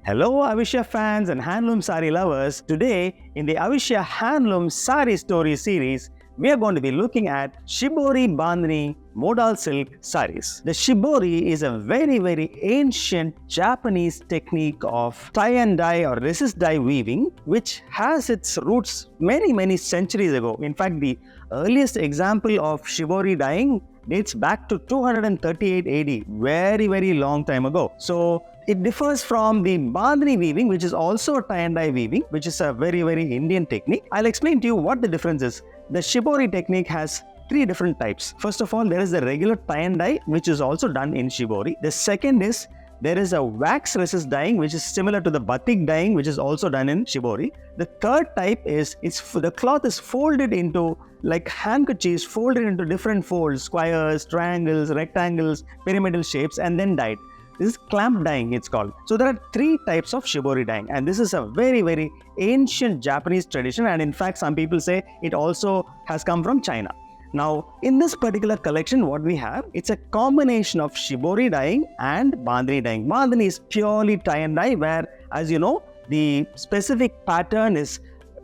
Hello Avishya fans and Handloom Saree lovers. Today in the Avishya Handloom Saree Story series, we are going to be looking at Shibori Bandhani Modal Silk Sarees. The Shibori is a very ancient Japanese technique of tie and dye or resist dye weaving which has its roots many centuries ago. In fact, the earliest example of Shibori dyeing dates back to 238 AD, very long time ago. So it differs from the Bandhani weaving, which is also a tie and dye weaving, which is a very Indian technique. I'll explain to you what the difference is. The Shibori technique has three different types. First of all, there is the regular tie and dye, which is also done in Shibori. The second is there is a wax resist dyeing, which is similar to the batik dyeing, which is also done in Shibori. The third type is the cloth is folded into like handkerchiefs, folded into different folds, squares, triangles, rectangles, pyramidal shapes, and then dyed. This is clamp dyeing, it's called. So there are three types of Shibori dyeing, and this is a very ancient Japanese tradition, and in fact some people say it also has come from China. Now, in this particular collection, what we have, it's a combination of Shibori dyeing and Bandhani dyeing. Bandhani is purely tie and dye, where, as you know, the specific pattern is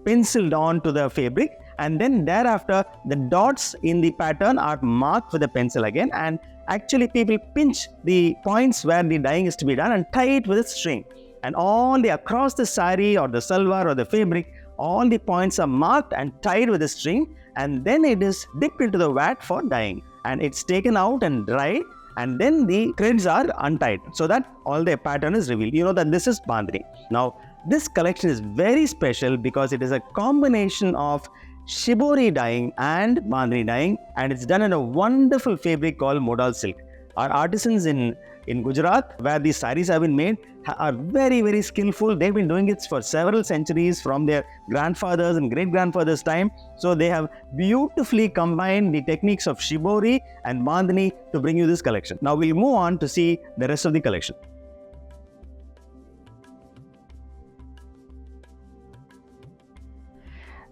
penciled on to the fabric, and then thereafter the dots in the pattern are marked with a pencil again, and actually people pinch the points where the dyeing is to be done and tie it with a string, and all the across the saree or the salwar or the fabric, all the points are marked and tied with a string, and then it is dipped into the vat for dyeing, and it's taken out and dried, and then the threads are untied so that all the pattern is revealed. You know that this is Bandhani. Now this collection is very special because it is a combination of Shibori dyeing and Bandhani dyeing, and it's done in a wonderful fabric called Modal silk. Our artisans in Gujarat, where these sarees have been made, are very skillful. They've been doing it for several centuries from their grandfathers and great-grandfathers' time. So they have beautifully combined the techniques of Shibori and Bandhani to bring you this collection. Now we'll move on to see the rest of the collection.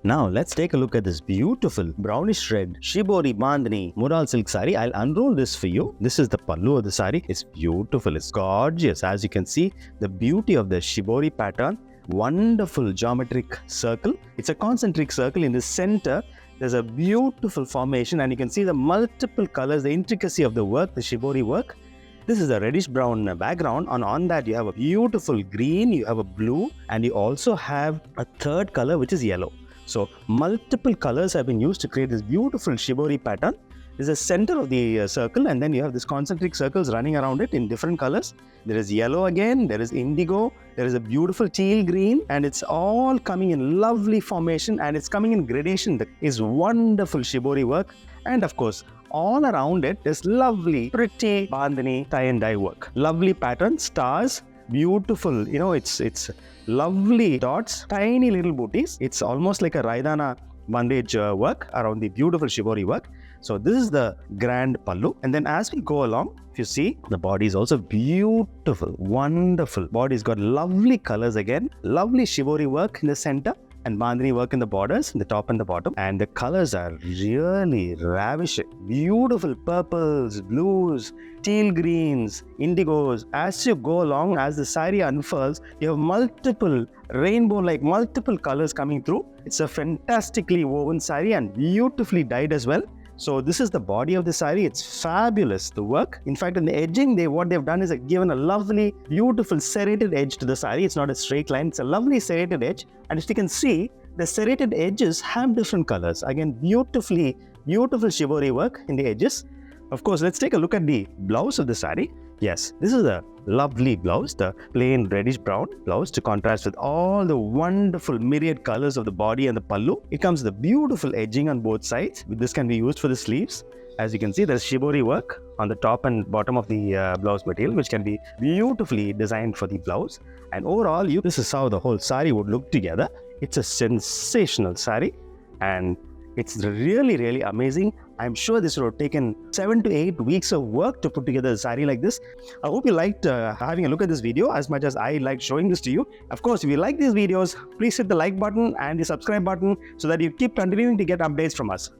Now let's take a look at this beautiful brownish red Shibori Bandhani Modal silk saree. I'll unroll this for you. This is the pallu of the saree. It's beautiful, it's gorgeous. As you can see, the beauty of the Shibori pattern, wonderful geometric circle. It's a concentric circle. In the center there's a beautiful formation, and you can see the multiple colors, the intricacy of the work, the Shibori work. This is a reddish brown background, and on that you have a beautiful green, you have a blue, and you also have a third color which is yellow. So multiple colors have been used to create this beautiful Shibori pattern. This is the center of the circle, and then you have these concentric circles running around it in different colors. There is yellow again, there is indigo, there is a beautiful teal green, and it's all coming in lovely formation, and it's coming in gradation. That is wonderful Shibori work. And of course, all around it is lovely, pretty Bandhani tie and dye work. Lovely pattern, stars, beautiful, you know, it's lovely dots, tiny little booties. It's almost like a Raidana bandage work around the beautiful Shibori work. So this is the grand pallu, and then as we go along, if you see, the body is also beautiful, wonderful. Body's got lovely colors again, lovely Shibori work in the center, and Bandhani work in the borders, in the top and the bottom, and the colors are really ravishing. Beautiful purples, blues, teal greens, indigos. As you go along, as the saree unfurls, you have multiple rainbow-like multiple colors coming through. It's a fantastically woven saree and beautifully dyed as well. So this is the body of the saree. It's fabulous, the work. In fact, in the edging, what they've done is given a lovely, beautiful serrated edge to the saree. It's not a straight line, it's a lovely serrated edge. And as you can see, the serrated edges have different colors. Again, beautiful Shibori work in the edges. Of course, let's take a look at the blouse of the saree. Yes, this is a lovely blouse, the plain reddish brown blouse to contrast with all the wonderful myriad colors of the body and the pallu. It comes with a beautiful edging on both sides. This can be used for the sleeves. As you can see, there's Shibori work on the top and bottom of the blouse material, which can be beautifully designed for the blouse. And overall, this is how the whole saree would look together. It's a sensational saree, and it's really amazing. I'm sure this would have taken 7 to 8 weeks of work to put together a saree like this. I hope you liked having a look at this video as much as I liked showing this to you. Of course, if you like these videos, please hit the like button and the subscribe button so that you keep continuing to get updates from us.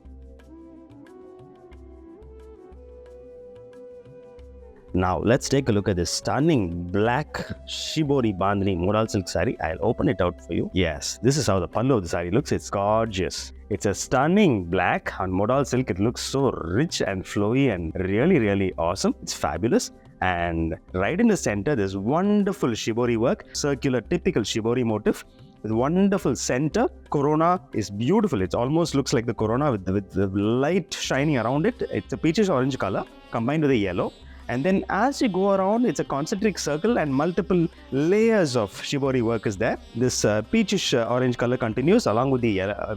Now let's take a look at this stunning black Shibori Bandhani Modal silk saree. I'll open it out for you. Yes, this is how the pallu of the saree looks. It's gorgeous. It's a stunning black on Modal silk. It looks so rich and flowy and really awesome. It's fabulous. And right in the center, there's wonderful Shibori work, circular typical Shibori motif. With wonderful center. Corona is beautiful. It almost looks like the corona with the light shining around it. It's a peachish orange color combined with a yellow. And then as you go around, it's a concentric circle and multiple layers of Shibori work is there. This peachish orange color continues along with the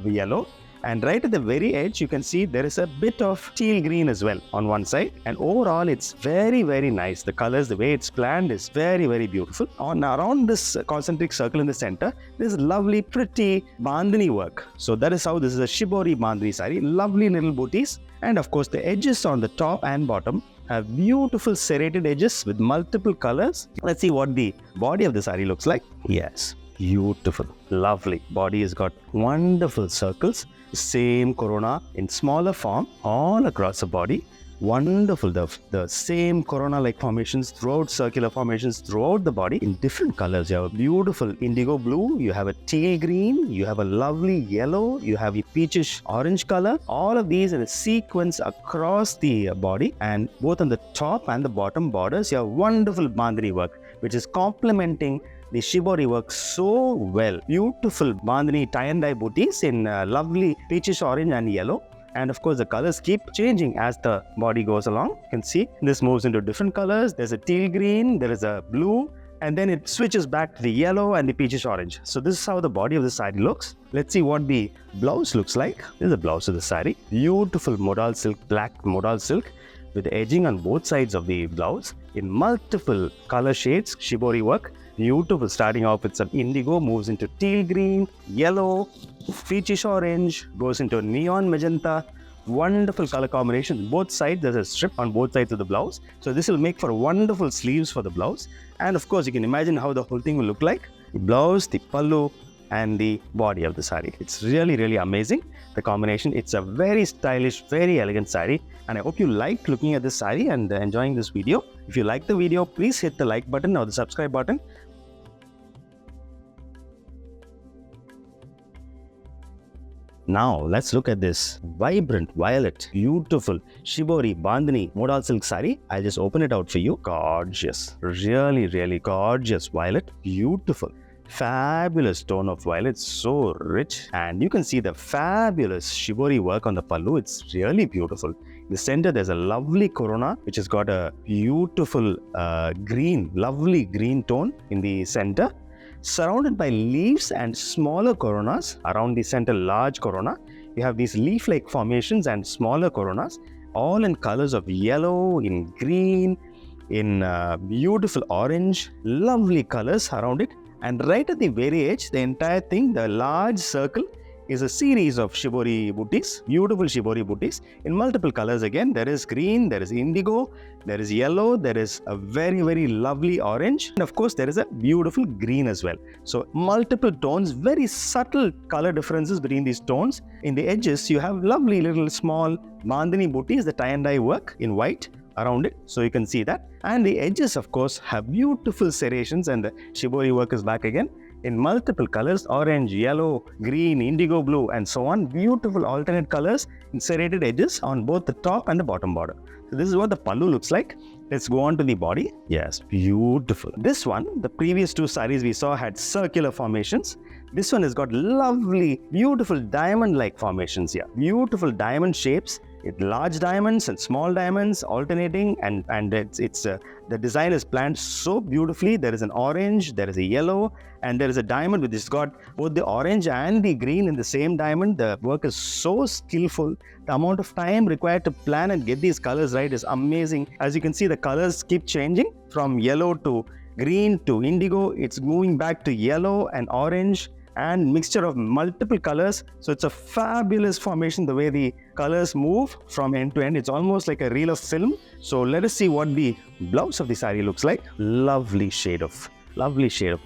yellow. And right at the very edge, you can see there is a bit of teal green as well on one side. And overall, it's very nice. The colors, the way it's planned is very beautiful. Around this concentric circle in the center, there's lovely, pretty Bandhani work. So that is how this is a Shibori Bandhani saree. Lovely little booties. And of course, the edges on the top and bottom have beautiful serrated edges with multiple colors. Let's see what the body of the saree looks like. Yes, beautiful, lovely. Body has got wonderful circles. Same corona in smaller form all across the body. Wonderful, the same corona-like formations throughout, circular formations throughout the body in different colors. You have a beautiful indigo blue, you have a teal green, you have a lovely yellow, you have a peachish orange color. All of these in a sequence across the body, and both on the top and the bottom borders, you have wonderful Bandhani work, which is complementing the Shibori work so well. Beautiful Bandhani tie and dye booties in lovely peachish orange and yellow. And of course, the colors keep changing as the body goes along. You can see this moves into different colors. There's a teal green, there is a blue, and then it switches back to the yellow and the peachish orange. So this is how the body of the saree looks. Let's see what the blouse looks like. This is the blouse of the saree. Beautiful Modal silk, black Modal silk with edging on both sides of the blouse in multiple color shades, Shibori work. Beautiful, starting off with some indigo, moves into teal green, yellow, peachish orange, goes into neon magenta. Wonderful color combination. Both sides, there's a strip on both sides of the blouse. So this will make for wonderful sleeves for the blouse. And of course, you can imagine how the whole thing will look like. The blouse, the pallu, and the body of the saree. It's really amazing, the combination. It's a very stylish, very elegant saree. And I hope you liked looking at this saree and enjoying this video. If you like the video, please hit the like button or the subscribe button. Now let's look at this vibrant violet, beautiful Shibori Bandhani Modal silk saree. I'll just open it out for you. Gorgeous, really gorgeous violet, beautiful. Fabulous tone of violet, so rich, and you can see the fabulous Shibori work on the pallu. It's really beautiful. In the center, there's a lovely corona which has got a beautiful green, lovely green tone in the center, surrounded by leaves and smaller coronas around the center large corona. You have these leaf-like formations and smaller coronas, all in colors of yellow, in green, in beautiful orange, lovely colors around it. And right at the very edge, the entire thing, the large circle, is a series of Shibori booties, beautiful Shibori booties in multiple colors again. There is green, there is indigo, there is yellow, there is a very lovely orange, and of course there is a beautiful green as well. So multiple tones, very subtle color differences between these tones. In the edges, you have lovely little small Bandhani booties, the tie and dye work in white around it, so you can see that. And the edges, of course, have beautiful serrations, and the Shibori work is back again in multiple colors: orange, yellow, green, indigo blue, and so on. Beautiful alternate colors in serrated edges on both the top and the bottom border. So this is what the pallu looks like. Let's go on to the body. Yes, beautiful. This one, the previous two sarees we saw had circular formations. This one has got lovely, beautiful diamond-like formations here. Beautiful diamond shapes. It large diamonds and small diamonds alternating, and the design is planned so beautifully. There is an orange, there is a yellow, and there is a diamond which has got both the orange and the green in the same diamond. The work is so skillful. The amount of time required to plan and get these colors right is amazing. As you can see, the colors keep changing from yellow to green to indigo. It's moving back to yellow and orange and mixture of multiple colors. So it's a fabulous formation, the way the colors move from end to end. It's almost like a reel of film. So let us see what the blouse of the saree looks like. Lovely shade of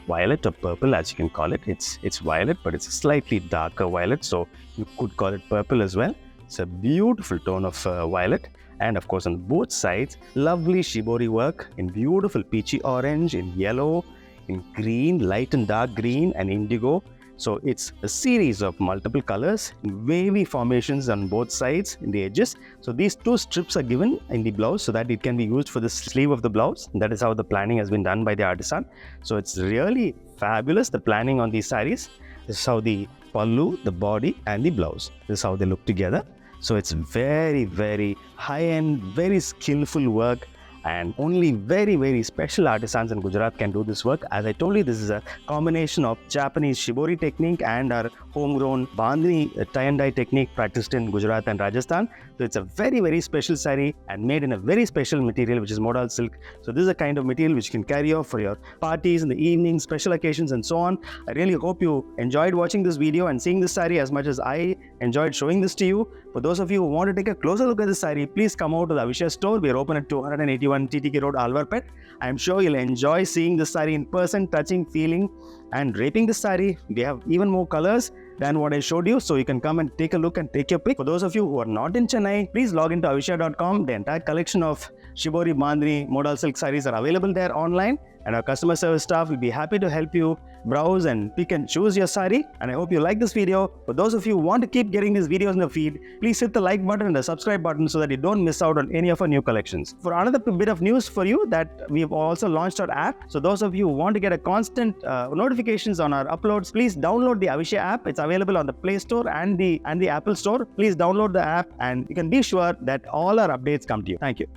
violet or purple, as you can call it. It's violet, but it's a slightly darker violet, so you could call it purple as well. It's a beautiful tone of violet, And of course, on both sides, lovely shibori work in beautiful peachy orange, in yellow, in green, light and dark green, and indigo. So it's a series of multiple colors, wavy formations on both sides in the edges. So these 2 strips are given in the blouse so that it can be used for the sleeve of the blouse. That is how the planning has been done by the artisan. So it's really fabulous, the planning on these sarees. This is how the pallu, the body, and the blouse. This is how they look together. So it's very, very high-end, very skillful work, and only very, very special artisans in Gujarat can do this work. As I told you, this is a combination of Japanese shibori technique and our homegrown Bandhani tie and dye technique practiced in Gujarat and Rajasthan. So it's a very, very special saree and made in a very special material, which is Modal silk. So this is a kind of material which you can carry off for your parties in the evening, special occasions, and so on. I really hope you enjoyed watching this video and seeing this saree as much as I enjoyed showing this to you. For those of you who want to take a closer look at this saree, please come out to the Avishya store. We are open at 281 TTK Road, Alwarpet. I am sure you'll enjoy seeing this saree in person, touching, feeling, and draping this saree. We have even more colors than what I showed you, so you can come and take a look and take your pick. For those of you who are not in Chennai, please log into avishya.com. The entire collection of Shibori, Bandhani, Modal silk sarees are available there online, and our customer service staff will be happy to help you browse and pick and choose your saree. And I hope you like this video. For those of you who want to keep getting these videos in the feed, please hit the like button and the subscribe button so that you don't miss out on any of our new collections. For another bit of news for you, that we've also launched our app. So those of you who want to get a constant notifications on our uploads, please download the Avishya app. It's available on the Play Store and the Apple Store. Please download the app and you can be sure that all our updates come to you. Thank you.